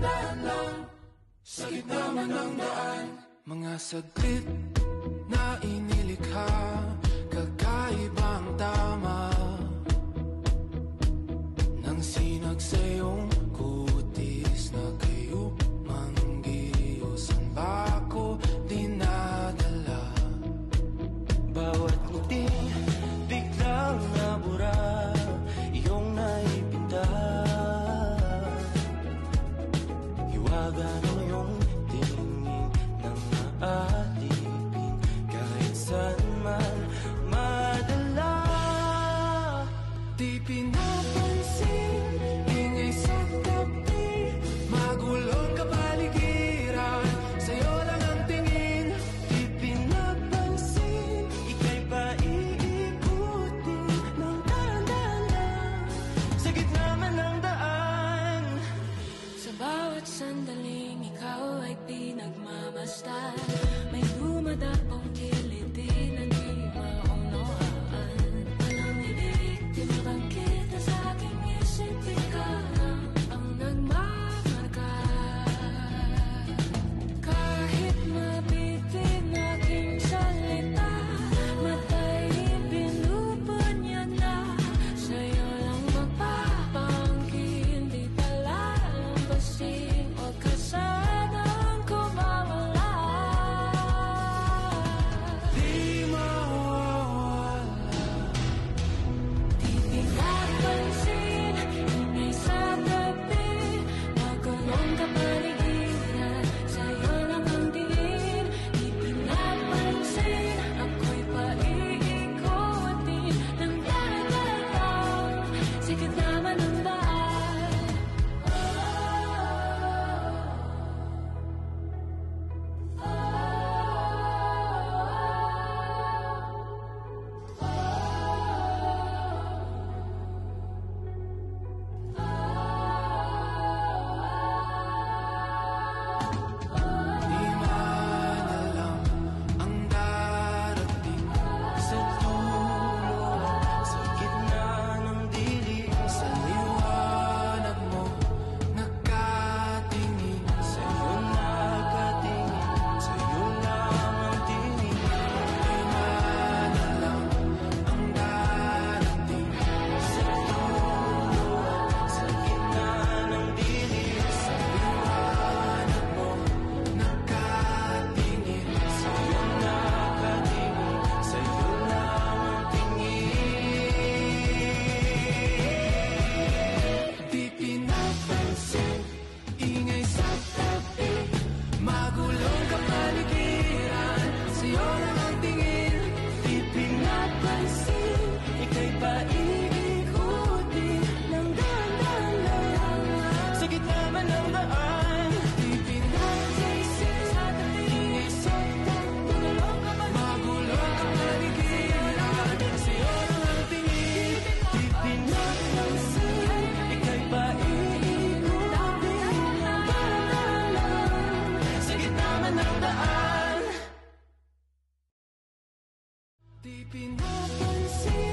dahan lang, sa gitna man ng daan. Mga saglit na inilikha, kakaibang tama nang sinag sa iyong kutis na kayo manggiyosan ba ako dinadala? Bawat ngiti biglang nabura, iyong naipinta. Hiwaga ng iyong tingin ng aalipin, kahit saan man madala. Di pinapansin, ingay sa tabi, magulong kapaligiran, sa'yo lang ang tingin. Di pinapansin, ika'y paiikutin ng dahan-dahan, sa gitna man ng daan. Sa bawat sandaling ikaw ay pinagmamasdan, may dumadapong kiliti na di maunawaan. Walang ibig, kita sa aking isip, ikaw ang nagmamarka. Kahit mabitin aking salita, matay pinupunyag na, sa'yo lang magpapangkin. Di pala lampasin o kasanang kumawala. Di mawawala. Di pinapansin, ingay sa tabi, magulong kapaligiran, sa'yo lang ang tingin. Di pinapansin, ako'y paiikutin ng dahan-dahan, sa gitna man ng daan. Di man alam ang darating sa dulo, sa gitna ng dilim, sa liwanag mo nakatingin, sa'yo nakatingin, sa'yo lang ang tingin. Di man alam ang darating sa dulo, sa gitna ng dilim, sa liwanag mo nakatingin, sa'yo nakatingin, sa'yo lang ang tingin. Di pinapansin, ingay sa tabi, magulong kapaligiran, sa'yo lang ang tingin. Di pinapansin, ika'y paiikutin ng dahan-dahan, sa gitna man ng daan. Di pinapansin, ingay sa tabi, magulong kapaligiran, sa'yo lang ang tingin. Di pinapansin, ika'y paiikutin ng dahan-dahan, sa gitna man ng daan. Di pinapansin.